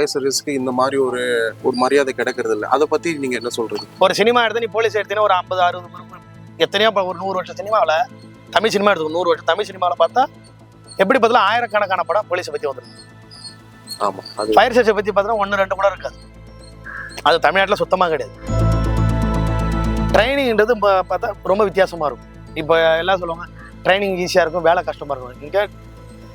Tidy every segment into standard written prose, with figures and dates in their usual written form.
Fire சர்வீஸ்க்கு இந்த மாதிரி ஒரு ஒரு மரியாதை கிடைக்கிறது இல்லை. அதை பத்தி நீங்க என்ன சொல்றது? ஒரு சினிமா எடுத்து நீ போலீஸ் எடுத்தீங்கன்னா ஒரு 50-60 எத்தனையோ ஒரு 100 வருஷம் சினிமாவில், தமிழ் சினிமா எடுத்துக்கோ 100 வருஷம் தமிழ் சினிமாவில் பார்த்தா எப்படி பார்த்தா ஆயிரக்கணக்கான படம் போலீஸை பற்றி வந்துருக்கு. ஆமா, ஃபயர் சர்வீஸை பற்றி பார்த்தா 1-2 கூட இருக்காது. அது தமிழ்நாட்டில் சுத்தமாக கிடையாது. ட்ரைனிங்ன்றது பார்த்தா ரொம்ப வித்தியாசமாக இருக்கும். இப்போ எல்லாம் சொல்லுவாங்க ட்ரைனிங் ஈஸியாக இருக்கும், வேலை கஷ்டமாக இருக்கும். இங்கே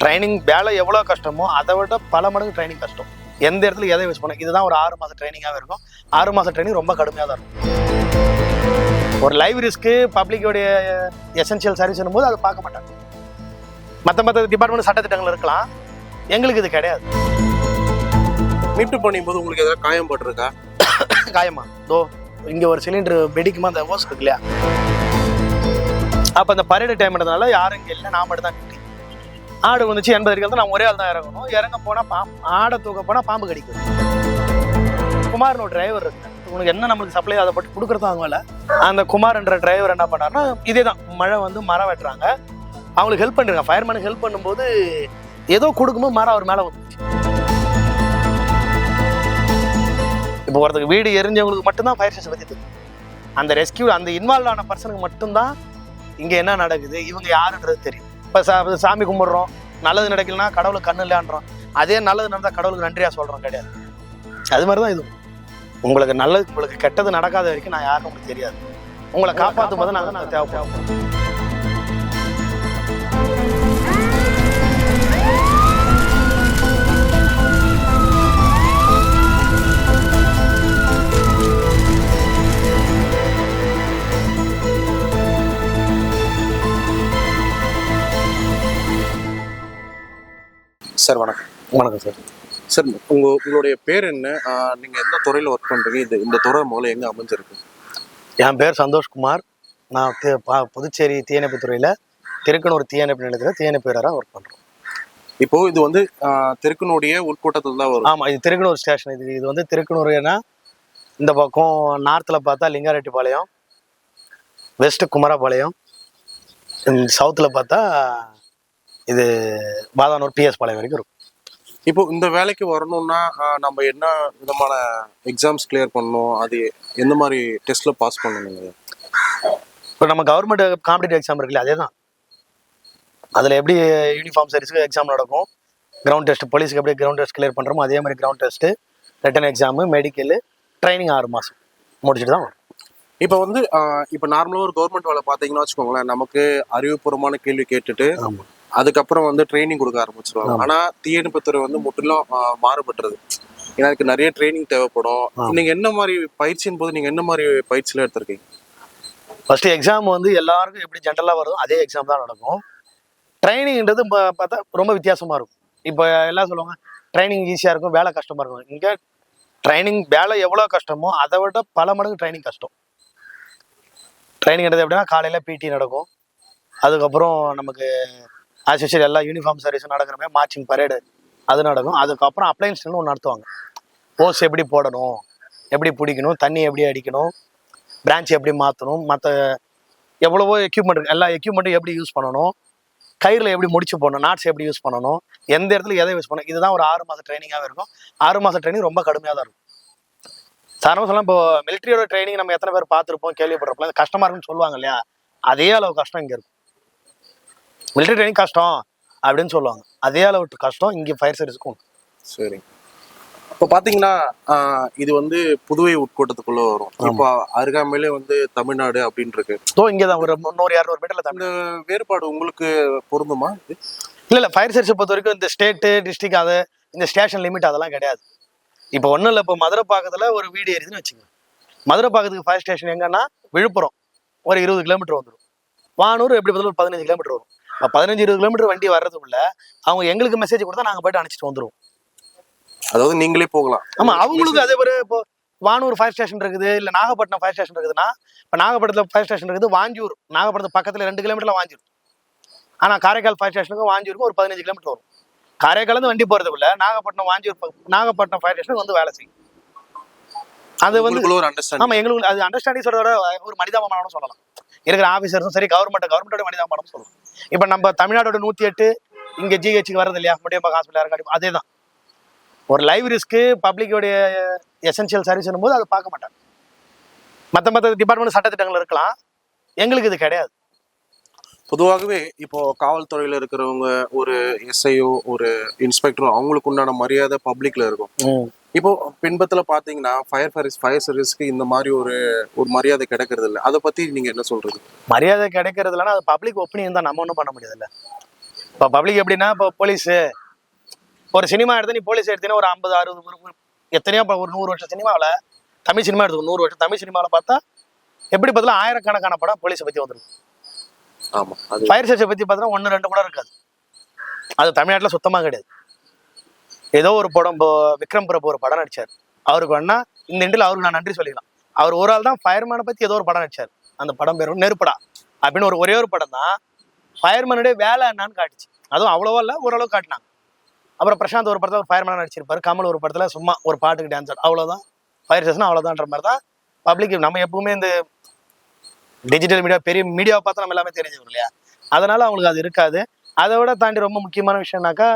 ட்ரைனிங் வேலை எவ்வளோ கஷ்டமோ அதை விட பல மடங்கு ட்ரைனிங் கஷ்டம். எந்த இடத்துல எதை யூஸ் பண்ண, இதுதான் ஒரு 6 மாதம் ட்ரைனிங்காகவே இருக்கும். 6 மாதம் ட்ரைனிங் ரொம்ப கடுமையாக தான் இருக்கும். ஒரு லைவ் ரிஸ்க்கு பப்ளிக்கோடைய எசென்சியல் சர்வீஸ்னும் போது அதை பார்க்க மாட்டாங்க. மற்ற டிபார்ட்மெண்ட் சட்டத்திட்டங்கள் இருக்கலாம், எங்களுக்கு இது கிடையாது. மீட்டு பண்ணும் போது உங்களுக்கு ஏதாவது காயம் பட்டிருக்கா? காயமா தோ இங்கே ஒரு சிலிண்டர் வெடிக்குமா அந்த ஓஸ் இருக்கு இல்லையா, அப்போ அந்த பரேடு டைம்ன்றதுனால யாரும் இங்கே இல்லை, நான் மட்டும் தான் நிற்கிறேன். ஆடு வந்துச்சு 80 இருக்கிறது நான் ஒரே ஆள் தான் இறங்கணும். இறங்க போனால் ஆடை தூக்க போனால் பாம்பு கடிக்குது. குமார்னு ஒரு டிரைவர் இருக்கு, உனக்கு என்ன நம்மளுக்கு சப்ளை அதை பட்டு கொடுக்குறதும் அவங்கள. அந்த குமார்ன்ற டிரைவர் என்ன பண்ணாருன்னா இதே தான் மழை வந்து மரம் வெட்டுறாங்க, அவங்களுக்கு ஹெல்ப் பண்ணிருக்காங்க. ஃபயர்மேனுக்கு ஹெல்ப் பண்ணும்போது ஏதோ கொடுக்கும்போது மரம் அவர் மேலே வந்துச்சு. இப்போ ஒருத்தருக்கு வீடு எரிஞ்சவங்களுக்கு மட்டும்தான் ஃபயர் ஸ்டேஷன் பற்றி தெரியும். அந்த ரெஸ்கியூ அந்த இன்வால்வ் ஆன பர்சனுக்கு மட்டும்தான் இங்கே என்ன நடக்குது இவங்க யாருன்றது தெரியும். இப்போ சாமி கும்பிட்றோம், நல்லது நடக்கலன்னா கடவுளுக்கு கண்ணு இல்லையான்றோம். அதே நல்லது நடந்தால் கடவுளுக்கு நன்றியாக சொல்கிறோம் கிடையாது. அது மாதிரி தான் இது. உங்களுக்கு கெட்டது நடக்காத வரைக்கும் நான் யாருக்கும் உங்களுக்கு தெரியாது. உங்களை காப்பாற்றும் போது நாங்கள் தேவைப்படுவோம். சார் வணக்கம். வணக்கம் சார். சார் உங்களுடைய பேர் என்ன, நீங்கள் எந்த துறையில் ஒர்க் பண்ணுறீங்க, இந்த துறை மூலம் எங்கே அமைஞ்சிருக்கு? என் பேர் சந்தோஷ்குமார். நான் புதுச்சேரி தீயணைப்பு துறையில் திருக்கனூர் தீயணைப்பு நிலையத்தில் தீயணைப்பு வீரராக ஒர்க் பண்ணுறோம். இப்போது இது வந்து திருக்கனூடைய உட்கோட்டத்தில் தான் வரும். ஆமாம், இது திருக்கனூர் ஸ்டேஷன். இது வந்து திருக்கனூர் ஏன்னா இந்த பக்கம் நார்த்தில் பார்த்தா லிங்காரெட்டிப்பாளையம், வெஸ்ட்டு குமராபாளையம், சவுத்தில் பார்த்தா இது பாதானூர் பிஎஸ் பாளையம் வரைக்கும் இருக்கும். இப்போ இந்த வேலைக்கு வரணும்னா நம்ம என்ன விதமான எக்ஸாம்ஸ் கிளியர் பண்ணணும், அது எந்த மாதிரி டெஸ்ட்ல பாஸ் பண்ணணுங்க? இப்போ நம்ம கவர்மெண்ட் காம்படிட்டிவ் எக்ஸாம் இருக்குல்ல, அதே தான். அதில் எப்படி யூனிஃபார்ம் சர்வீஸுக்கு எக்ஸாம் நடக்கும், கிரவுண்ட் டெஸ்ட் போலீஸுக்கு எப்படி கிரவுண்ட் டெஸ்ட் கிளியர் பண்ணுறோமோ அதே மாதிரி ground test, return exam, medical, training 6 மாதம் முடிச்சுட்டு தான் வரும். இப்போ வந்து இப்போ நார்மலாக ஒரு கவர்மெண்ட் வேலை பார்த்தீங்கன்னா வச்சுக்கோங்களேன், நமக்கு அறிவுபூர்வமான கேள்வி கேட்டுட்டு அதுக்கப்புறம் வந்து ட்ரைனிங் கொடுக்க ஆரம்பிச்சிருவாங்க. ஆனா தீயணைப்புத்துறை வந்து முற்றிலும் மாறுபட்டுறது. ஏன்னா அதுக்கு நிறைய ட்ரைனிங் தேவைப்படும். நீங்க என்ன மாதிரி பயிற்சியின் போது நீங்க என்ன மாதிரி பயிற்சியில எடுத்திருக்கீங்க? ஃபர்ஸ்ட் எக்ஸாம் வந்து எல்லாருக்கும் எப்படி ஜென்ரலாக வருதோ அதே எக்ஸாம் தான் நடக்கும். ட்ரைனிங்ன்றது பார்த்தா ரொம்ப வித்தியாசமா இருக்கும். இப்போ எல்லாம் சொல்லுவாங்க ட்ரைனிங் ஈஸியாக இருக்கும், வேலை கஷ்டமா இருக்கும். இங்கே ட்ரைனிங் வேலை எவ்வளோ கஷ்டமோ அதை விட பல மடங்கு ட்ரைனிங் கஷ்டம். ட்ரைனிங்ன்றது எப்படின்னா காலையில் பிடி நடக்கும், அதுக்கப்புறம் நமக்கு ஆஸ்யூஷுவல் எல்லா யூனிஃபார்ம் சர்வீஸும் நடக்கிற மாதிரி மார்ச்சிங் பரேடு அது நடக்கும். அதுக்கப்புறம் அப்ளைன்ஸ்னு ஒன்று நடத்துவாங்க. ஓஸ் எப்படி போடணும், எப்படி பிடிக்கணும், தண்ணி எப்படி அடிக்கணும், பிரான்ச் எப்படி மாற்றணும், மற்ற எவ்வளவோ எக்யூப்மெண்ட் இருக்குது, எல்லா எக்யூப்மெண்ட்டும் எப்படி யூஸ் பண்ணணும், கயிறில் எப்படி முடிச்சு போடணும், நாட்ஸ் எப்படி யூஸ் பண்ணணும், எந்த இடத்துல எதை யூஸ் பண்ணணும். இதுதான் ஒரு 6 மாதம் ட்ரைனிங்காகவே இருக்கும். 6 மாதம் ட்ரைனிங் ரொம்ப கடுமையாக தான் இருக்கும். சாதாரணமாக சொல்லலாம், இப்போ மிலிட்ரியோட ட்ரைனிங் நம்ம எத்தனை பேர் பார்த்துருப்போம், கேள்விப்படுறப்போ அது கஷ்டமாக இருக்குன்னு சொல்லுவாங்க இல்லையா, அதே அளவு கஷ்டம் இங்கே இருக்கும். மிலிட்டரி ட்ரைனிங் கஷ்டம் அப்படின்னு சொல்லுவாங்க, அதே அளவு கஷ்டம் இங்கே ஃபயர் சர்வீஸுக்கும். சரி, இப்போ பார்த்தீங்கன்னா இது வந்து புதுவை உட்கோட்டத்துக்குள்ளே வரும். இப்போ அருகாமையிலே வந்து தமிழ்நாடு அப்படின்னு இருக்கு. இங்கே தான் ஒரு 100-200 மீட்டர்ல. அந்த வேறுபாடு உங்களுக்கு பொருந்துமா? இல்லை, ஃபயர் சர்வீஸை பொறுத்த வரைக்கும் இந்த ஸ்டேட்டு டிஸ்ட்ரிக்ட் அது இந்த ஸ்டேஷன் லிமிட் அதெல்லாம் கிடையாது. இப்போ ஒன்றும் இல்லை, இப்போ மதுரை பாக்கத்தில் ஒரு வீடு ஏறிதுன்னு வச்சுங்க. மதுரை பாக்கத்துக்கு ஃபயர் ஸ்டேஷன் எங்கன்னா விழுப்புரம் ஒரு 20 கிலோமீட்டர் வந்துடும். வானூர் எப்படி பார்த்தாலும் ஒரு 15 கிலோமீட்டர் வரும். 15-20 கிலோமீட்டர் வண்டி வர்றதுக்குள்ள அவங்க எங்களுக்கு மெசேஜ் கொடுத்தா நாங்கள் போய்ட்டு அனுப்பிச்சிட்டு வந்துடுவோம். அதாவது நீங்களே போகலாம். ஆமாம், அவங்களுக்கு அதே மாதிரி இப்போ வானூர் ஃபயர் ஸ்டேஷன் இருக்குது, இல்லை நாகப்பட்டினம் ஃபயர் ஸ்டேஷன் இருக்குதுன்னா, இப்போ நாகப்பட்டினத்தில் ஃபயர் ஸ்டேஷன் இருக்குது, வாஞ்சூர் நாகப்பட்டினத்து பக்கத்தில் 2 கிலோமீட்டரில் வாஞ்சூர். ஆனால் காரைக்கால் ஃபயர் ஸ்டேஷனுக்கும் வாஞ்சூருக்கும் ஒரு 15 கிலோமீட்டர் வரும். காரைக்காலேருந்து வண்டி போகிறதுக்குள்ள நாகப்பட்டினம் வாஞ்சூர் நாகப்பட்டினம் ஃபயர் ஸ்டேஷன் வந்து வேலை செய்யும். அது வந்து ஒரு அண்டர்ஸ்டாண்டிங். ஆமாம், எங்களுக்கு அது அண்டர்ஸ்டாண்டிங் சொல்கிற ஒரு மனிதாபமானம்னு சொல்லலாம். இருக்கிற ஆஃபீஸர்ஸும் சரி, கவர்மெண்டோட மனிதாபமானம் சொல்லலாம். இப்போ நம்ம தமிழ்நாடோட 108 இங்கே ஜிஹெச்சுக்கு வர்றது இல்லையா, முடியம்பாக்கம் ஹாஸ்பிட்டல் யாருக்காடி, அதே தான். ஒரு லைவ் ரிஸ்க்கு பப்ளிக்கோடைய எசென்சியல் சர்வீஸ்னும் போது அதை பார்க்க மாட்டாங்க. மற்ற டிபார்ட்மெண்ட் சட்டத்திட்டங்கள் இருக்கலாம், எங்களுக்கு இது கிடையாது. பொதுவாகவே இப்போ காவல்துறையில இருக்கிறவங்க ஒரு எஸ்ஐயோ ஒரு இன்ஸ்பெக்டரோ அவங்களுக்கு உண்டான மரியாதை பப்ளிக்ல இருக்கும். இப்போ பின்பத்துல பாத்தீங்கன்னா ஃபயர் சர்வீஸ்க்கு இந்த மாதிரி ஒரு ஒரு மரியாதை கிடைக்கிறது இல்லை. அதை பத்தி நீங்க என்ன சொல்றது? மரியாதை கிடைக்கிறது இல்லைன்னா அது பப்ளிக் ஒப்பீனியன் தான், நம்ம ஒன்றும் பண்ண முடியாதுல்ல. இப்போ பப்ளிக் எப்படின்னா, இப்போ போலீஸ் ஒரு சினிமா எடுத்து நீ போலீஸ் எடுத்தீங்கன்னா ஒரு 50-60 எத்தனையோ ஒரு 100 வருஷம் சினிமாவில், தமிழ் சினிமா எடுத்துக்கோ 100 வருஷம் தமிழ் சினிமாவில் பார்த்தா எப்படி பார்த்தா ஆயிரக்கணக்கான படம் போலீஸை பற்றி வந்துருக்கு. ஆமா, ஃபயர் சர்வீஸை பற்றி பார்த்தா 1-2 கூட இருக்காது. அது தமிழ்நாட்டில் சுத்தமாக கிடையாது. ஏதோ ஒரு படம், இப்போ விக்ரம் பிரபு ஒரு படம் நடிச்சார், அவருக்கு வேணா இந்த இண்டில் அவருக்கு நான் நன்றி சொல்லிக்கலாம். அவர் ஒரு ஆள் தான் ஃபயர்மேனை பற்றி ஏதோ ஒரு படம் நடிச்சார். அந்த படம் பேரும் நெருப்படா அப்படின்னு ஒரே ஒரு படம் தான் ஃபயர்மேனுடைய வேலை என்னன்னு காட்டுச்சு. அதுவும் அவ்வளோவா இல்லை, ஓரளவு காட்டினாங்க. அப்புறம் பிரசாந்த் ஒரு படத்தில் ஒரு ஃபயர்மேனாக நடிச்சிருப்பாரு, கமல் ஒரு படத்தில் சும்மா ஒரு பாட்டுக்கு டான்ஸ், அவ்வளோதான். ஃபயர் ஸ்டேஷன் அவ்வளோதான்ற மாதிரி தான் பப்ளிக். நம்ம எப்பவுமே இந்த டிஜிட்டல் மீடியா பெரிய மீடியாவை பார்த்து நம்ம எல்லாமே தெரிஞ்சுக்கணும் இல்லையா, அதனால அவங்களுக்கு அது இருக்காது. அதை விட தாண்டி ரொம்ப முக்கியமான விஷயம்னாக்கா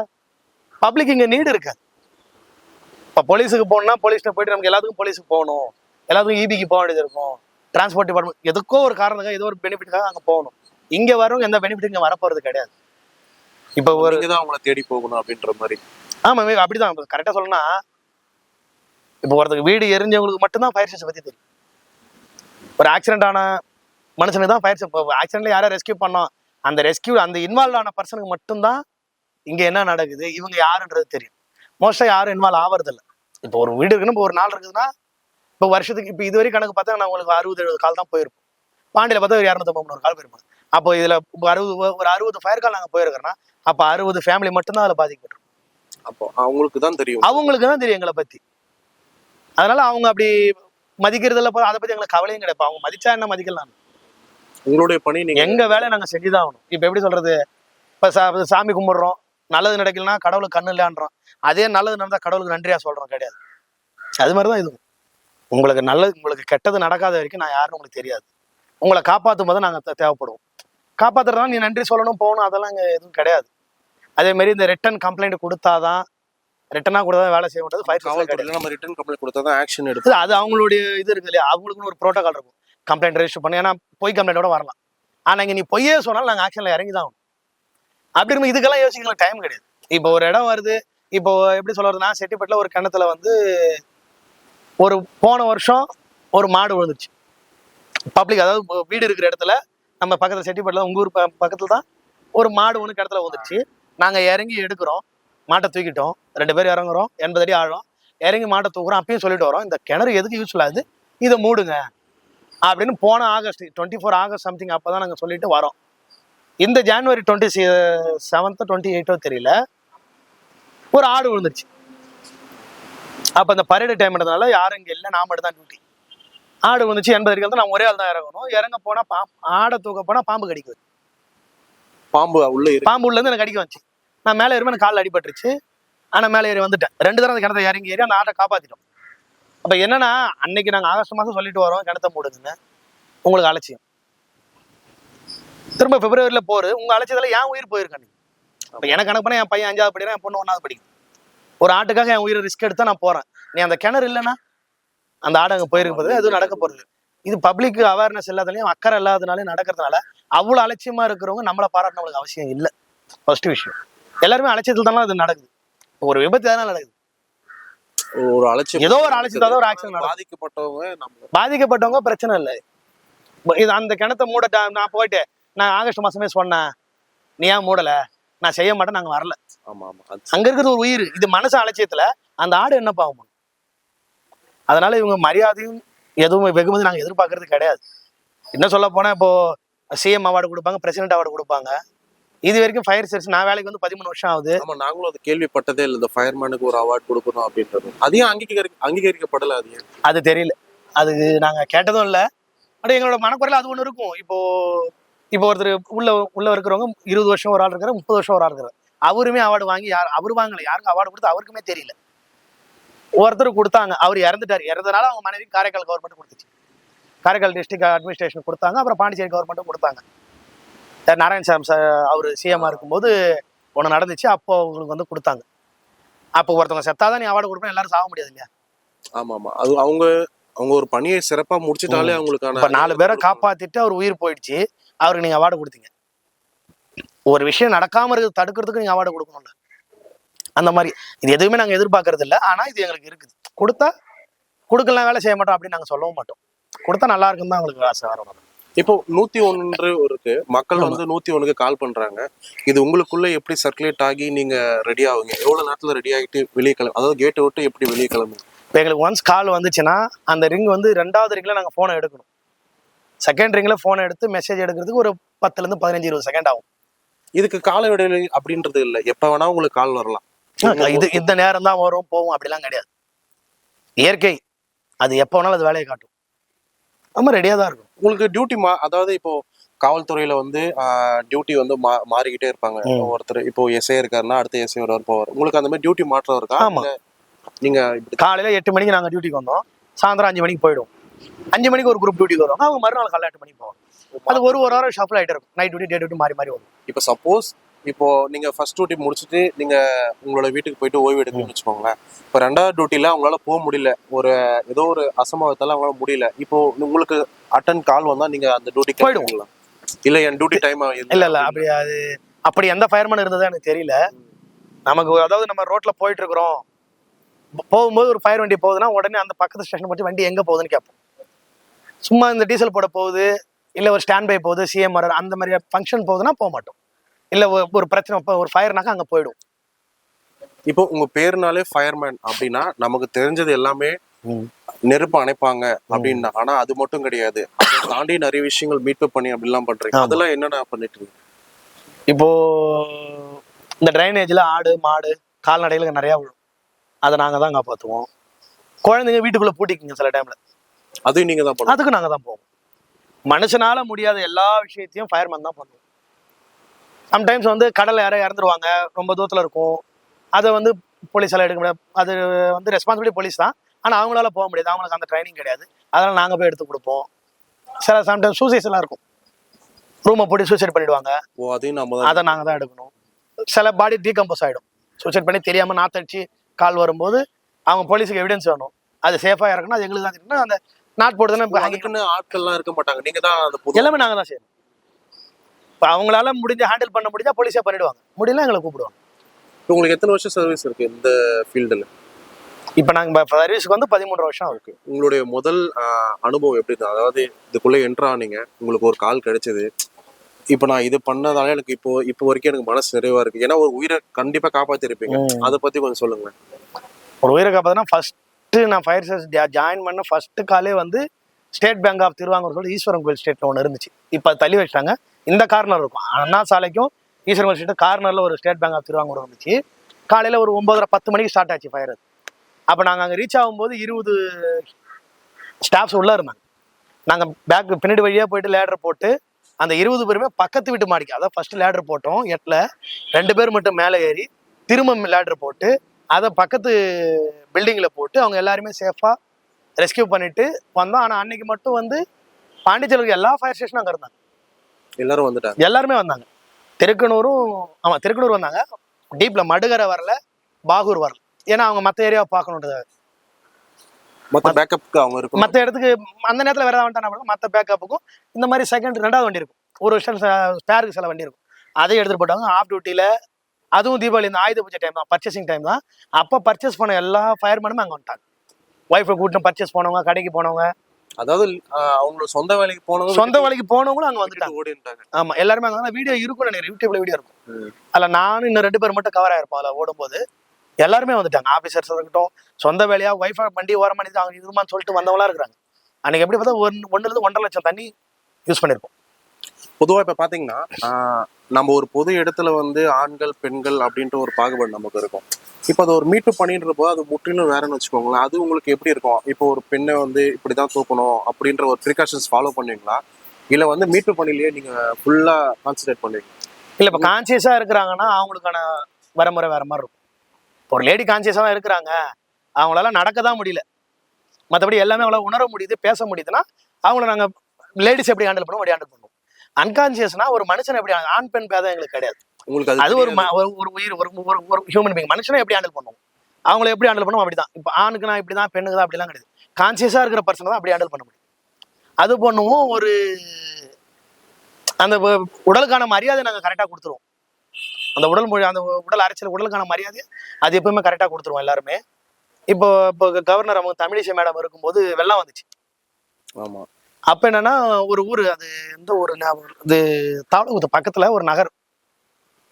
பப்ளிக் இங்கே நீடு இருக்காது. இப்போ போலீஸுக்கு போகணும்னா போலீஸ்கிட்ட போயிட்டு நமக்கு எல்லாத்துக்கும் போலீஸுக்கு போகணும், எல்லாத்துக்கும் இபிக்கு போக வேண்டியது இருக்கும், டிரான்ஸ்போர்ட் டிபார்ட்மெண்ட் எதுக்கோ ஒரு காரணத்துக்காக ஏதோ ஒரு பெனிஃபிட்டுக்காக அங்கே போகணும். இங்கே வரவங்க எந்த பெனிஃபிட் இங்கே வரப்போகிறது கிடையாது. இப்போ ஒரு தான் அவங்கள தேடி போகணும் அப்படின்ற மாதிரி. ஆமா, அப்படிதான். கரெக்டாக சொல்லணும்னா இப்போ ஒருத்தருக்கு வீடு எரிஞ்சவங்களுக்கு மட்டும்தான் ஃபயர் ஸ்டேஷன் பற்றி தெரியும். ஒரு ஆக்சிடென்ட் ஆன மனுஷனுக்கு தான் ஃபயர் ஆக்சிடென்ட்ல யாரை ரெஸ்கியூ பண்ணோம், அந்த ரெஸ்கியூ அந்த இன்வால்வ் ஆன பர்சனுக்கு மட்டும்தான் இங்கே என்ன நடக்குது இவங்க யாருன்றது தெரியும். மோஸ்ட்டாக யாரும் இன்வால்வ் ஆவறதில்லை. இப்போ ஒரு வீடு இருக்குன்னு இப்போ ஒரு நாள் இருக்குதுன்னா இப்போ வருஷத்துக்கு இப்போ இதுவரை கணக்கு பார்த்தா நான் உங்களுக்கு 60-70 கால் தான் போயிருப்போம். பாண்டியில் பார்த்தா ஒரு 250-300 கால் போயிருப்பாங்க. அப்போ இதில் ஒரு 60 ஃபயர் கால் நாங்கள் போயிருக்கிறோன்னா அப்போ 60 ஃபேமிலி மட்டும்தான் அதில் பாதிக்கப்பட்டிருக்கும். அப்போ அவங்களுக்கு தான் தெரியும், எங்களை பற்றி. அதனால அவங்க அப்படி மதிக்கிறதுல அதை பற்றி எங்களுக்கு கவலையும் கிடையாது. அவங்க மதிச்சா என்ன மதிக்கலாம், உங்களுடைய பணி நீங்க எங்க வேலையை நாங்கள் செஞ்சுதான் ஆகணும். இப்போ எப்படி சொல்றது, இப்போ சாமி கும்பிடுறோம், நல்லது நடக்கலன்னா கடவுளுக்கு கண்ணு இல்லைன்றோம், அதே நல்லது நடந்தால் கடவுளுக்கு நன்றியா சொல்றோம் கிடையாது. அது மாதிரிதான் இது. உங்களுக்கு கெட்டது நடக்காத வரைக்கும் நான் யாருன்னு உங்களுக்கு தெரியாது. உங்களை காப்பாற்றும் போது நாங்கள் தேவைப்படுவோம். காப்பாத்துறதுனால நீ நன்றி சொல்லணும் போகணும் அதெல்லாம் இங்கே எதுவும் கிடையாது. அதே மாதிரி இந்த ரிட்டன் கம்ப்ளைண்ட் கொடுத்தாதான் ரிட்டனாக கொடுத்தா வேலை செய்ய மாட்டது. நம்ம ரிட்டன் கம்ப்ளைண்ட் கொடுத்தா தான் ஆக்ஷன் எடுத்து அது அவங்களுடைய இது இருக்கு இல்லையா, அவங்களுக்குன்னு ஒரு ப்ரோட்டோகால் இருக்கும். கம்ப்ளைண்ட் ரெஜிஸ்டர் பண்ணி, ஏன்னா பொய் கம்ப்ளைண்டோட வரலாம். ஆனால் இங்கே நீ பொய்யே சொன்னாலும் நாங்கள் ஆக்ஷனில் இறங்கி தான் ஆகணும். அப்படி இருக்கும் இதுக்கெல்லாம் யோசிக்கலாம் டைம் கிடையாது. இப்போ ஒரு இடம் வருது, இப்போ எப்படி சொல்றதுன்னா செட்டிப்பட்டில் ஒரு கிணத்துல ஒரு போன வருஷம் ஒரு மாடு விழுந்துருச்சு பப்ளிக், அதாவது வீடு இருக்கிற இடத்துல நம்ம பக்கத்தில் செட்டிப்பட்டில் உங்கள் ஊர் பக்கத்தில் தான் ஒரு மாடு ஒன்று கிணத்துல விழுந்துருச்சு. நாங்கள் இறங்கி எடுக்கிறோம், மாட்டை தூக்கிட்டோம், 2 பேர் இறங்குறோம், 80 அடி ஆழம், இறங்கி மாட்டை தூக்குறோம். அப்பயும் சொல்லிட்டு வரோம் இந்த கிணறு எதுக்கு யூஸ்ஃபுல் ஆகுது, இதை மூடுங்க அப்படின்னு போன ஆகஸ்ட் 24 ஆகஸ்ட் சம்திங் அப்போ தான் நாங்கள் சொல்லிட்டு வரோம். இந்த ஜனவரி 27 28 தெரியல ஒரு ஆடு விழுந்துருச்சு. அப்போ அந்த பரேடு டைம்ன்றதுனால யாரும் இங்கே இல்லை, நான் மட்டும் தான் டியூட்டி. ஆடு விழுந்துச்சு 80 அடிகள் தான், நான் ஒரே ஆள் தான் இறங்கணும். இறங்க போனால் ஆடை தூக்க போனால் பாம்பு கடிக்குது. பாம்பு உள்ள இருந்து எனக்கு கடிக்க வந்துச்சு. நான் மேலே ஏறி எனக்கு காலில் அடிபட்டுருச்சு. ஆனால் மேலே ஏறி வந்துட்டேன். 2 தடவை அந்த கிணத்தை இறங்கி ஏறி அந்த ஆட்டை காப்பாற்றிட்டோம். அப்போ என்னன்னா அன்னைக்கு நாங்கள் ஆகஸ்ட் மாதம் சொல்லிட்டு வரோம் கிணத்த மூடுதுன்னு, உங்களுக்கு அலட்சியம். திரும்ப பிப்ரவரியில் போகிறது, உங்கள் அலட்சியத்தில் என் உயிர் போயிருக்கேன். இப்போ எனக்கு கணக்கு பண்ண என் பையன் 5வது படிக்கிறேன், என் பொண்ணு 1வது படிக்கும். ஒரு ஆட்டுக்காக என் உயிரை ரிஸ்க் எடுத்தா நான் போகிறேன். நீ அந்த கிணறு இல்லைன்னா அந்த ஆடு அங்கே போயிருக்க போது எதுவும் நடக்க போகிறது. இது பப்ளிக் அவேர்னஸ் இல்லாதனாலையும் அக்கறை இல்லாதனாலையும் நடக்கிறதுனால அவ்வளோ அலட்சியமாக இருக்கிறவங்க நம்மளை பாராட்ட நம்மளுக்கு அவசியம் இல்லை. ஃபர்ஸ்ட் விஷயம், எல்லாருமே அலட்சியத்தில் தானே அது நடக்குது. ஒரு விபத்து எதனால நடக்குது, ஒரு அலட்சியம், ஏதோ ஒரு அலட்சியத்தான் ஒரு ஆக்சிடென்ட். பாதிக்கப்பட்டவங்க பிரச்சனை இல்லை. இது அந்த கிணத்தை மூட நான் போயிட்டு நான் ஆகஸ்ட் மாசமே சொன்னேன், நீ ஏன் மூடலை, நான் செய்ய மாட்டேன், நாங்கள் வரல. அங்க இருக்கிறது ஒரு உயிர், இது மனசு அலட்சியத்துல அந்த ஆடு என்ன பாவம். அதனால இவங்க மரியாதையும் எதுவும் வெகுமதி நாங்கள் எதிர்பார்க்கறது கிடையாது. என்ன சொல்ல போனா இப்போ சிஎம் அவார்டு கொடுப்பாங்க, பிரசிடென்ட் அவார்டு கொடுப்பாங்க. இது வரைக்கும் ஃபயர் சர்வீஸ் நான் வேலைக்கு 13 வருஷம் ஆகுது. ஆமா, நாங்களும் அது கேள்விப்பட்டதே இல்லை, இந்த ஃபயர்மேனுக்கு ஒரு அவார்டு கொடுக்கணும் அப்படின்றது. அதையும் அங்கீகரிக்கப்படலை. அது தெரியல, அது நாங்க கேட்டதும் இல்லை. பட் எங்களோட மனக்குறையில அது ஒண்ணு இருக்கும். இப்போ ஒருத்தர் உள்ள இருக்கிறவங்க 20 வருஷம் ஒரு ஆள் இருக்கிற, 30 வருஷம் ஒரு ஆள் இருக்கிற, அவருமே அவார்டு வாங்கி அவர் வாங்கல, யாருக்கு அவார்டு கொடுத்து அவருக்குமே தெரியல. ஒருத்தர் கொடுத்தாங்க, அவர் இறந்தனால அவங்க மனைவி காரைக்கால் கவர்மெண்ட் கொடுத்துச்சு, காரைக்கால் டிஸ்ட்ரிக்ட் அட்மினிஸ்ட்ரேஷன் கொடுத்தாங்க. அப்புறம் பாண்டிச்சேரி கவர்மெண்ட்டும் கொடுத்தாங்க. நாராயணசாமி அவர் சிஎம்மா இருக்கும்போது ஒன்று நடந்துச்சு, அப்போ அவங்களுக்கு கொடுத்தாங்க. அப்போ ஒருத்தவங்க செத்தாதான் நீ அவார்டு கொடுப்பேன், எல்லாரும் சாக முடியாது இல்லையா? ஆமா ஆமா, அது அவங்க அவங்க ஒரு பணியை சிறப்பா முடிச்சிட்டாலே அவங்களுக்கான இப்ப 4 பேரை காப்பாத்திட்டு அவர் உயிர் போயிடுச்சு, அவருக்கு நீங்க அவார்டு கொடுத்தீங்க. ஒரு விஷயம் நடக்காம இருக்கிறது தடுக்கிறதுக்கு நீங்க அவார்டு கொடுக்கணும்ல. அந்த மாதிரி இது எதுவுமே நாங்க எதிர்பார்க்கறது இல்லை. ஆனா இது எங்களுக்கு இருக்குது. கொடுத்தா கொடுக்கலாம், வேலை செய்ய மாட்டோம் அப்படின்னு நாங்க சொல்லவும் மாட்டோம். கொடுத்தா நல்லா இருக்குன்னு தான் உங்களுக்கு ஆசை வரும். இப்போ 101 இருக்கு, மக்கள் வந்து 101க்கு கால் பண்றாங்க. இது உங்களுக்குள்ள எப்படி சர்க்குலேட் ஆகி நீங்க ரெடி ஆகுங்க? எவ்வளவு நேரத்துல ரெடி ஆகிட்டு வெளியே கிளம்பு, அதாவது கேட்டை விட்டு எப்படி வெளியே கிளம்புங்க? இப்போ எங்களுக்கு ஒன்ஸ் கால் வந்துச்சுன்னா அந்த ரிங் வந்து 2வது ரிங்ல நாங்கள் ஃபோனை எடுக்கணும். செகண்ட் ரிங்ல ஃபோனை எடுத்து மெசேஜ் எடுக்கிறதுக்கு ஒரு 10ல இருந்து 15-20 செகண்ட் ஆகும். இதுக்கு கால இடைவெளி அப்படின்றது இல்லை, எப்ப வேணா உங்களுக்கு கால் வரலாம். இது இந்த நேரம் தான் வரும் போகும் அப்படிலாம் கிடையாது. இயற்கை அது எப்போ வேணாலும் அது வேலையை காட்டும். நம்ம ரெடியாக தான் இருக்கும். உங்களுக்கு டியூட்டி அதாவது இப்போ காவல்துறையில வந்து டியூட்டி வந்து மாறிக்கிட்டே இருப்பாங்க. ஒருத்தர் இப்போ எஸ்ஐ இருக்காருன்னா அடுத்த எஸ்ஐ ஒருவர் போவார். உங்களுக்கு அந்த மாதிரி டியூட்டி மாற்றம் இருக்கா? ஆமா, நீங்க காலையில 8 மணிக்கு நாங்க டியூட்டிக்கு வந்தோம், சாயந்தரம் 5 மணிக்கு போயிடுவோம். 5 மணிக்கு ஒரு குரூப் டியூட்டிக்கு வருவாங்க, அவங்க மறுநாள் காலைல 8 மணிக்கு போவாங்க. அது ஒரு வாரம் ஷஃபிள் ஆகிட்டே இருக்கும். நைட் டியூட்டி டே டியூட்டி மாறி மாறி வரும். இப்போ சப்போஸ் இப்போ நீங்க ஃபர்ஸ்ட் டியூட்டி முடிச்சுட்டு நீங்க உங்களோட வீட்டுக்கு போயிட்டு ஓய்வு எடுக்கணும்னு வச்சுக்கோங்களேன். இப்போ 2வது டியூட்டில அவங்களால போக முடியல, ஏதோ ஒரு அசம்பாவத்தால அவங்களால முடியல. இப்போ உங்களுக்கு அட்டன் கால் வந்தா நீங்க அந்த டியூட்டிக்கு போயிடுவீங்களா? இல்ல என் டியூட்டி டைம் இல்ல அப்படி எந்த ஃபயர்மேன் இருந்ததா எனக்கு தெரியல. நமக்கு அதாவது நம்ம ரோட்ல போயிட்டு இருக்கிறோம், போகும்போது ஒரு ஃபயர் வண்டி போகுதுன்னா உடனே அந்த பக்கத்து ஸ்டேஷன் பற்றி வண்டி எங்க போகுதுன்னு கேட்போம். சும்மா இந்த டீசல் போட போகுது, இல்ல ஒரு ஸ்டாண்ட் பை போகுது, சிஎம் அந்த மாதிரி ஃபங்க்ஷன் போகுதுன்னா போக மாட்டோம். இல்ல ஒரு பிரச்சனை, ஒரு ஃபயர்னாக்கா அங்க போயிடும். இப்போ உங்க பேருனாலே ஃபயர்மேன் அப்படின்னா நமக்கு தெரிஞ்சது எல்லாமே நெருப்பு அணைப்பாங்க அப்படின்னா, ஆனா அது மட்டும் கிடையாது. அதை தாண்டி நிறைய விஷயங்கள் மீட்பு பண்ணி அப்படிலாம் பண்றீங்க. அதெல்லாம் என்னென்ன பண்ணிட்டு இருக்கீங்க? இப்போ இந்த டிரைனேஜ்ல ஆடு மாடு கால்நடைகளுக்கு நிறைய விழும், அதை நாங்க தான் காப்பாற்றுவோம். குழந்தைங்க வீட்டுக்குள்ள பூட்டிக்குங்க சில டைம்ல, அதுவும் நீங்க தான் பண்ணுவோம். அதுக்கு நாங்க தான் போவோம். மனுஷனால முடியாத எல்லா விஷயத்தையும் ஃபயர்மேன் தான் பண்ணுவோம். சம்டைம்ஸ் வந்து கடல்ல யாரும் இறந்துருவாங்க, ரொம்ப தூரத்துல இருக்கும், அதை வந்து போலீஸால எடுக்க முடியாது. அது வந்து ரெஸ்பான்சிபிலிட்டி போலீஸ் தான், ஆனா அவங்களால போக முடியாது, அவங்களுக்கு அந்த ட்ரைனிங் கிடையாது. அதனால நாங்க போய் எடுத்து கொடுப்போம். சில சம்டைம்ஸ் சூசைட்ஸ் எல்லாம் இருக்கும், ரூமை போட்டு சூசைட் பண்ணிடுவாங்க, அதை நாங்க தான் எடுக்கணும். சில பாடி டீகம்போஸ் ஆயிடும், சூசைட் பண்ணி தெரியாம நாத்தடிச்சு கால் வரும்போது அவங்க போலீஸுக்கு எவிடன்ஸ் வேணும், அது சேஃபா இறக்கணும். அது எங்களுக்கு தான் தெரியும். அந்த நாட் போட்டு தானே ஆட்கள்லாம் இருக்க மாட்டாங்க, நீங்க தான் எல்லாமே நாங்க தான் செய்யணும். இப்போ அவங்களால முடிஞ்ச ஹேண்டில் பண்ண முடிஞ்சா போலீஸே பண்ணிடுவாங்க, முடியல எங்களை கூப்பிடுவாங்க. உங்களுக்கு எத்தனை வருஷம் சர்வீஸ் இருக்கு இந்த ஃபீல்டுல? இப்போ நாங்க சர்வீஸ்க்கு வந்து 13 வருஷம் இருக்கு. உங்களுடைய முதல் அனுபவம் எப்படி தான்? அதாவது இதுக்குள்ள என்ட்ரு ஆனீங்க, உங்களுக்கு ஒரு கால் கிடைச்சது, இப்போ நான் இது பண்ணதால எனக்கு இப்போ வரைக்கும் எனக்கு மனசு நிறைவா இருக்கு, ஏன்னா ஒரு உயிரை கண்டிப்பா காப்பாத்திருப்பீங்க. அதை பத்தி கொஞ்சம் சொல்லுங்க. ஒரு உயிரை காப்பாத்தினா ஃபர்ஸ்ட் நான் ஃபயர் சர்வீஸ் ஜாயின் பண்ண ஃபர்ஸ்ட் காலே வந்து ஸ்டேட் பேங்க் ஆஃப் திருவாங்கூர் சொல்லி ஈஸ்வரன் கோயில் ஸ்டேட்ல ஒன்று இருந்துச்சு. இப்போ தள்ளி வச்சிட்டாங்க. இந்த கார்னர் இருக்கும், அண்ணா சாலைக்கும் ஈஸ்வரன் கோயில் ஸ்ட்ரீட் கார்னர்ல ஒரு ஸ்டேட் பேங்க் ஆஃப் திருவாங்கூர் இருந்துச்சு. காலையில ஒரு 9:30-10 மணிக்கு ஸ்டார்ட் ஆச்சு ஃபயர். அப்போ நாங்கள் அங்கே ரீச் ஆகும்போது 20 ஸ்டாஃப்ஸ் உள்ள இருந்தாங்க. நாங்கள் பேக் பின்னாடி வழியாக போயிட்டு லேடர் போட்டு அந்த 20 பேருமே பக்கத்து வீட்டு மாடிக்கு, அதான் ஃபர்ஸ்ட் லேடர் போட்டோம் 8ல், 2 பேர் மட்டும் மேலே ஏறி திரும்ப லேடர் போட்டு அதை பக்கத்து பில்டிங்கில் போட்டு அவங்க எல்லாருமே சேஃபாக ரெஸ்கியூ பண்ணிட்டு வந்தோம். ஆனால் அன்னைக்கு மட்டும் வந்து பாண்டிச்சேரிக்கு எல்லா ஃபயர் ஸ்டேஷனும் அங்கே இருந்தாங்க, எல்லாரும் வந்துட்டாங்க, எல்லாருமே வந்தாங்க. திருக்கனூரும், ஆமாம் திருக்கனூர் வந்தாங்க. டீப்ல மடுகரை வரல, பாகூர் வரல, ஏன்னா அவங்க மற்ற ஏரியாவை பார்க்கணுன்றது. மற்ற இடத்துக்கு அந்த நேரத்தில் வேற வந்துட்டாங்க. மற்ற பேக்கப்புக்கும் இந்த மாதிரி செகண்ட் 2வது வண்டி இருக்கும், ஒரு வருஷம் ஸ்பேருக்கு சில வண்டி இருக்கும், அதையும் எடுத்துட்டு போட்டாங்க. ஆஃப் டியூட்டியில, அதுவும் தீபாவளி இந்த ஆயுத பூஜை டைம் தான், பர்ச்சேசிங் டைம் தான். அப்போ பர்ச்சேஸ் பண்ண எல்லா ஃபயர்மேனுமே அங்கே வந்துட்டாங்க. ஒய்ஃபை கூட்டிட்டு பர்ச்சேஸ் போனவங்க, கடைக்கு போனவங்க, அதாவது அவங்களோட சொந்த வேலைக்கு போனவங்களும் அங்கே வந்துட்டாங்க. ஆமா, எல்லாருமே அங்கே. வீடியோ இருக்கும் நினைக்கிறேன், யூடியூப்ல வீடியோ இருக்கும். அதில் நானும் இன்னும் 2 பேர் மட்டும் கவர் ஆயிருப்போம் அதில் ஓடும்போது. எல்லாருமே வந்துட்டாங்க, ஆஃபீஸர்ஸ் இருக்கட்டும், சொந்த வேலையா ஒய்ஃபை வண்டி ஓரமா அவங்க இதுமான்னு சொல்லிட்டு வந்தவங்களா இருக்கிறாங்க. அன்னைக்கு எப்படி பார்த்தா 1.5 லட்சம் தண்ணி யூஸ் பண்ணிருப்போம். பொதுவாக இப்போ பார்த்தீங்கன்னா நம்ம ஒரு பொது இடத்துல வந்து ஆண்கள் பெண்கள் அப்படின்ற ஒரு பாகுபாடு நமக்கு இருக்கும். இப்போ அது ஒரு மீட்பு பண்ணின்ற போது அது முற்றிலும் வேறன்னு வச்சுக்கோங்களேன். அது உங்களுக்கு எப்படி இருக்கும்? இப்போ ஒரு பெண்ணை வந்து இப்படிதான் தூக்கணும் அப்படின்ற ஒரு ப்ரிகாஷன்ஸ் ஃபாலோ பண்ணுவீங்களா, இல்லை வந்து மீட்பு பண்ணிலேயே நீங்க ஃபுல்லா கான்சன்ட்ரேட் பண்ணுவீங்க? இல்லை, இப்போ கான்சியஸா இருக்கிறாங்கன்னா அவங்களுக்கான வரமுறை வேற மாதிரி இருக்கும். ஒரு லேடி கான்சியஸா தான் இருக்கிறாங்க, அவங்களால நடக்க தான் முடியல, மற்றபடி எல்லாமே அவங்களால உணர முடியுது, பேச முடியுதுன்னா அவங்கள நாங்கள் லேடிஸ் எப்படி ஹேண்டில் பண்ணுவோம் அப்படி ஹேண்டில் பண்ணுவோம். அன்கான்சியஸ்னா ஒரு மனுஷனை எப்படி, ஆண் பெண் பேதம் எங்களுக்கு கிடையாது. உங்களுக்கு அது ஒரு உயிர், ஒரு ஹியூமன் பீயிங், மனுஷனை எப்படி ஹேண்டில் பண்ணுவோம் அவங்கள எப்படி ஹேண்டில் பண்ணுவோம் அப்படிதான். இப்போ ஆணுக்கு நான் இப்படி தான், பெண்ணுக்கு தான் அப்படிலாம் கிடையாது. கான்சியஸாக இருக்கிற பர்சனை தான் அப்படி ஹேண்டில் பண்ண முடியும். அது பண்ணுவோம். ஒரு அந்த உடலுக்கான மரியாதை நாங்கள் கரெக்டாக கொடுத்துருவோம். அந்த உடல் மொழி, அந்த உடல் அரைச்சல், உடலுக்கான மரியாதை அது எப்பவுமே கரெக்டாக கொடுத்துருவோம் எல்லாருமே. இப்போ கவர்னர் அவங்க தமிழிசை மேடம் இருக்கும்போது வெள்ளம் வந்துச்சு. ஆமா. அப்போ என்னன்னா ஒரு ஊர், அது எந்த ஒரு இது தாவளகுத்து பக்கத்துல ஒரு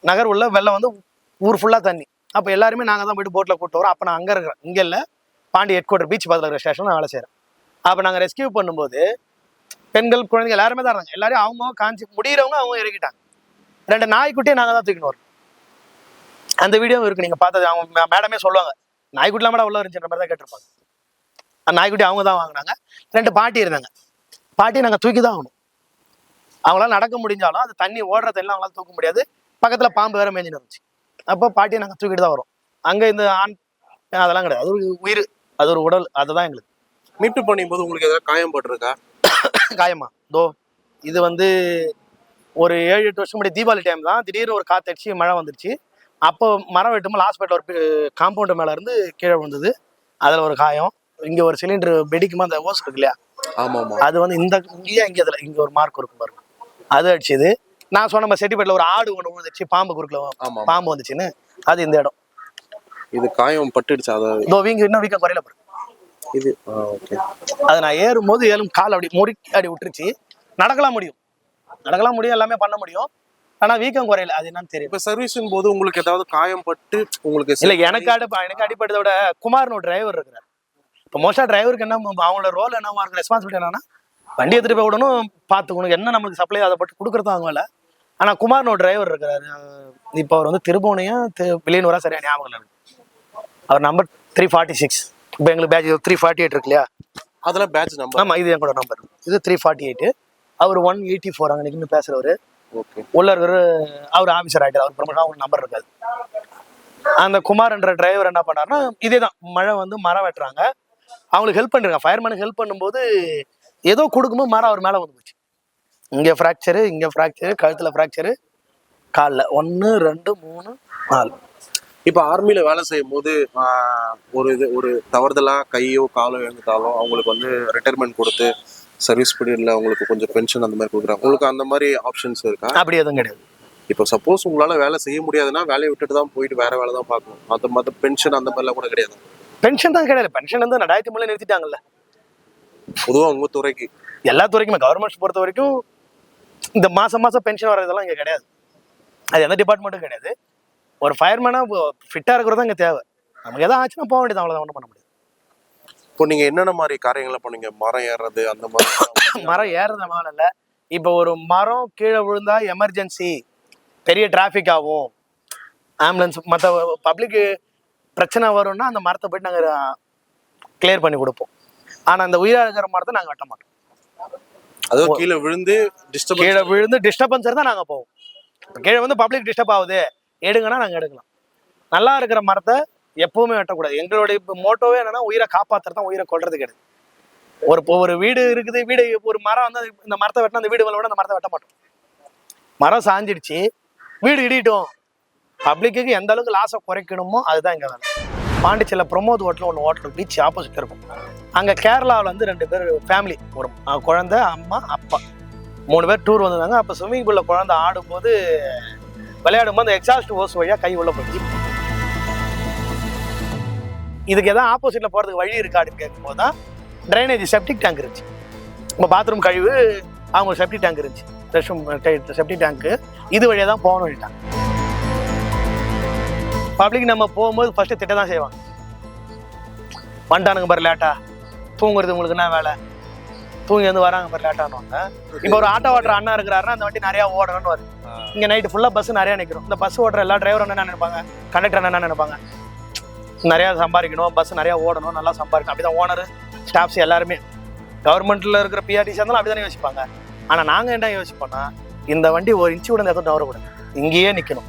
நகர் உள்ள வெள்ளம் வந்து ஊர் ஃபுல்லா தண்ணி. அப்போ எல்லாருமே நாங்கள் தான் போயிட்டு போட்டில் கூப்பிட்டு வரோம். அப்போ நான் அங்கே இருக்கிறேன், இங்கே இல்லை, பாண்டி ஹெட் குவார்டர் பீச் பக்கத்தில் இருக்கிற ஸ்டேஷன் நான் வேலை செய்கிறேன். அப்போ நாங்கள் ரெஸ்கியூ பண்ணும்போது பெண்கள் குழந்தைங்க எல்லாருமே தான் இருந்தாங்க. எல்லாரும் அவங்க காஞ்சி முடிகிறவங்க அவங்க இறக்கிட்டாங்க. 2 நாய்க்குட்டியை நாங்கள் தான் தூக்கின்னு வரோம். அந்த வீடியோ இருக்கு, நீங்கள் பார்த்தது. அவங்க மேடமே சொல்லுவாங்க, நாய்க்குட்டிலாம் மேடம் உள்ள இருந்துச்சுன்ற மாதிரி தான் கேட்டிருப்பாங்க. அந்த நாய்க்குட்டி அவங்க தான் வாங்கினாங்க. 2 பாட்டி இருந்தாங்க. பாட்டியை நாங்கள் தூக்கி தான் ஆகணும். அவங்களால நடக்க முடிஞ்சாலும் அது தண்ணி ஓடுற தண்ணிலாம் அவங்களால தூக்க முடியாது. பக்கத்தில் பாம்பு வேற மேஞ்சின்னு இருந்துச்சு. அப்போ பாட்டியை நாங்கள் தூக்கிட்டு தான் வரோம். அங்கே இந்த ஆண் அதெல்லாம் கிடையாது. அது ஒரு உயிர், அது ஒரு உடல், அதுதான் எங்களுக்கு. மீட்டு பண்ணும்போது உங்களுக்கு ஏதாவது காயம் பட்டிருக்கா? காயமா? இது வந்து ஒரு 7-8 வருஷம் முன்னாடி தீபாவளி டைம் தான். திடீர்னு ஒரு காத்தடிச்சு மழை வந்துருச்சு. அப்போ மரம் வெட்டும்போது ஹாஸ்பிட்டல் ஒரு காம்பவுண்டு மேலே இருந்து கீழே விழுந்தது. அதில் ஒரு காயம். இங்கே ஒரு சிலிண்டர் வெடிக்குமா, அந்த ஓஸ் இருக்கு இல்லையா, அது வந்து இங்கேயே இங்கே ஒரு மார்க் இருக்கும் பாருங்க, அது அடிச்சுது. நான் சொன்ன மாதிரி செட்டிப்பேட்டில் ஒரு ஆடு ஒன்று விழுந்துச்சு, பாம்பு குறுக்கில் பாம்பு வந்துச்சுன்னு, அது இந்த இடம். இது காயம் பட்டுடுச்சு. அதாவது இன்னும் வீக்கம் குறையில பாருங்க. இது ஓகே. அது நான் ஏறும்போது கால் அப்படி முறுக்கி விட்டுருச்சு. நடக்கலாம் முடியும், எல்லாமே பண்ண முடியும். ஆனா வீக்கம் குறையில. அது என்னன்னு தெரியும். இப்போ சர்வீஸின் போது உங்களுக்கு ஏதாவது காயம் பட்டு உங்களுக்கு இல்லை, எனக்கு அடிப்பட்டதை விட குமார்னு ஒரு டிரைவர் இருக்கிறார். இப்போ மோஸ்டா டிரைவருக்கு என்ன அவங்களோட ரோல் என்னவா இருக்கு, ரெஸ்பான்சிபிலிட்டி என்னன்னா வண்டி எடுத்துட்டு போய் விடணும், பார்த்துக்கணும், என்ன நம்மளுக்கு சப்ளை அதை பட்டு கொடுக்குறது அவங்க இல்லை. ஆனா குமார்னு ஒரு டிரைவர் இருக்கிறாரு. இப்போ அவர் வந்து திருபுவனையும் வில்லியனூரா சரியா ஞாபகம் இல்லை. அவர் நம்பர் 346. இப்போ எங்களுக்கு பேட்ச் 348 இருக்கு இல்லையா, அதில் பேட்ச் நம்பர். ஆமா, இது எங்களோட நம்பர். இது 348. அவர் 184 அங்கே நின்று பேசுறவர். ஓகே. உள்ள இருக்கிற அவர் ஆஃபீஸர் ஆகிட்டார். அவர் ப்ரமோஷன், அவங்க நம்பர் இருக்காது. அந்த குமார் என்ற டிரைவர் என்ன பண்ணாருன்னா, இதே தான் மழை வந்து மரம் வெட்டுறாங்க, அவங்களுக்கு ஹெல்ப் பண்ணிருக்காங்க. ஃபயர்மேனுக்கு ஹெல்ப் பண்ணும்போது ஏதோ கொடுக்கும்போது மரம் அவர் மேலே வந்து போச்சு. இங்கே ஃப்ராக்சரு, இங்கே ஃப்ராக்சரு, கழுத்தில் ஃப்ராக்சரு, காலில் 1 2 3 4. இப்போ ஆர்மியில் வேலை செய்யும் போது ஒரு தவறுதலாக கையோ காலோ இழந்துட்டாலும் அவங்களுக்கு வந்து ரிட்டையர்மெண்ட் கொடுத்து சர்வீஸ் பீரியடில் அவங்களுக்கு கொஞ்சம் பென்ஷன் அந்த மாதிரி கொடுக்குறாங்க. உங்களுக்கு அந்த மாதிரி ஆப்ஷன்ஸ் இருக்கா? அப்படி எதுவும் கிடையாது. இப்போ சப்போஸ் உங்களால் வேலை செய்ய முடியாதுன்னா வேலையை விட்டுட்டு தான் போயிட்டு வேற வேலை தான் பார்க்கணும். மற்ற பென்ஷன் அந்த மாதிரிலாம் கூட கிடையாது. பென்ஷன் தான் கிடையாது. பென்ஷன் வந்து 2003 நிறுத்திட்டாங்கல்ல. பொதுவாக உங்கள் துறைக்கு, எல்லா துறைக்குமே, கவர்மெண்ட்ஸ் பொறுத்த வரைக்கும் இந்த மாதம் பென்ஷன் வர்றதெல்லாம் இங்கே கிடையாது. அது எந்த டிபார்ட்மெண்ட்டும் கிடையாது. ஒரு ஃபயர்மேனாக ஃபிட்டாக இருக்கிறது தான் இங்கே தேவை. நமக்கு எதாவது ஆச்சுன்னா போக வேண்டியது, அவ்வளோதான், ஒன்றும் பண்ண முடியாது. இப்போ நீங்கள் என்னென்ன மாதிரி காரியங்களை பண்ணீங்க? மரம் ஏறுறது அந்த மாதிரி? மரம் ஏறுறது மாதிரி இல்லை. இப்போ ஒரு மரம் கீழே விழுந்தா எமர்ஜென்சி, பெரிய டிராஃபிக் ஆகும், ஆம்புலன்ஸ் மற்ற பப்ளிக் பிரச்சனை வரும்னா அந்த மரத்தை போயிட்டு நாங்கள் கிளியர் பண்ணி கொடுப்போம். ஆனால் அந்த உயிராக இருக்கிற மரத்தை நாங்கள் வெட்ட மாட்டோம். அதுவும் கீழே விழுந்து டிஸ்டர்பன்ஸ் இருந்தால் நாங்கள் போவோம். இப்போ கீழே வந்து பப்ளிக் டிஸ்டர்ப் ஆகுது, எடுங்கன்னா நாங்கள் எடுக்கலாம். நல்லா இருக்கிற மரத்தை எப்பவுமே வெட்டக்கூடாது. எங்களுடைய மோட்டோவே என்னன்னா உயிரை காப்பாற்றுறது தான், உயிரை கொள்றது கிடையாது. ஒரு வீடு இருக்குது, ஒரு மரம் வந்து இந்த மரத்தை வெட்டினா அந்த வீடு விட அந்த மரத்தை வெட்ட மாட்டோம். மரம் சாஞ்சிடுச்சு, வீடு இடிட்டோம், பப்ளிக்கு எந்த அளவுக்கு லாஸை குறைக்கணுமோ அதுதான் எங்க வேலை. பாண்டிச்சேரியில் பிரமோத் ஹோட்டல் பீச் ஆப்போசிட் இருக்கும். அங்கே கேரளாவில் வந்து 2 பேர் ஃபேமிலி, ஒரு குழந்தை, அம்மா, அப்பா, 3 பேர் டூர் வந்திருந்தாங்க. அப்போ ஸ்விம்மிங் பூலில் குழந்தை ஆடும்போது விளையாடும்போது அந்த எக்ஸாஸ்ட் ஓஸ் வழியாக கை உள்ள போச்சு. இதுக்கு எதாவது ஆப்போசிட்டில் போகிறதுக்கு வழி இருக்கா அப்படின்னு கேட்கும்போது தான் ட்ரைனேஜ் செப்டிக் டேங்க் இருந்துச்சு. நம்ம பாத்ரூம் கழிவு அவங்க செப்டிக் டேங்க் இருந்துச்சு, செப்டிக் டேங்க்கு, இது வழியாக தான் போகணும்ட்டாங்க. பப்ளிக் நம்ம போகும்போது ஃபர்ஸ்ட் திட்ட தான் செய்வாங்க. வந்துட்டானுங்க பாரு லேட்டா, தூங்குறது உங்களுக்கு என்ன வேலை, தூங்கி வந்து வராங்க பாரு லேட்டானுவாங்க. இப்போ ஒரு ஆட்டோ ஓட்டுற அண்ணா இருக்கிறாருன்னா அந்த வண்டி நிறையா ஓடணும்னு வருது. இங்கே நைட்டு ஃபுல்லாக பஸ் நிறையா நிற்கிறோம். இந்த பஸ் ஓட்டுற எல்லா டிரைவரும் என்ன நினைப்பாங்க, கண்டக்டர் என்ன நினைப்பாங்க, நிறையா சம்பாதிக்கணும், பஸ் நிறையா ஓடணும், நல்லா சம்பாதிக்கணும். அப்படி தான் ஓனர், ஸ்டாஃப்ஸ் எல்லாருமே, கவர்மெண்ட்டில் இருக்கிற பிஆர்டிசி இருந்தாலும் அப்படி தானே யோசிப்பாங்க. ஆனால் நாங்கள் என்ன யோசிப்போம்னா, இந்த வண்டி ஒரு இன்ச்சு கூட எதுவும் நவரக்கூடாது, இங்கேயே நிற்கணும்.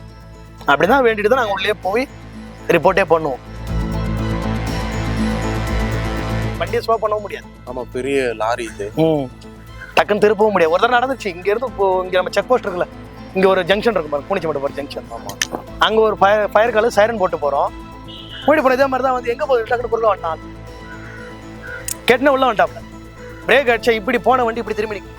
அப்படிதான் வேண்டிட்டு தான் நாங்கள் உள்ளே போய் ரிப்போர்ட்டே பண்ணுவோம். வண்டியை ஸ்லோ பண்ணவும் முடியாது. ஆமாம், பெரிய லாரி இது, டக்குன்னு திருப்பவும் முடியாது. ஒரு தடவை நடந்துச்சு, இங்கேருந்து இங்கே நம்ம செக் போஸ்ட் இருக்குல்ல, இங்கே ஒரு ஜங்ஷன் இருக்கு பாருங்க, பூனிச்சி மட்டும் போகிற ஜங்ஷன். ஆமாம், அங்கே ஒரு ஃபயர் கால் சைரன் போட்டு போகிறோம். முன்னாடி போன இதே மாதிரி தான் வந்து எங்கே போகுது டக்குனு பொருள் வந்துட்டான் கெட்டின உள்ள வந்துட்டாப்ல பிரேக் அடிச்சா இப்படி போன வண்டி இப்படி திரும்பி நிற்கும்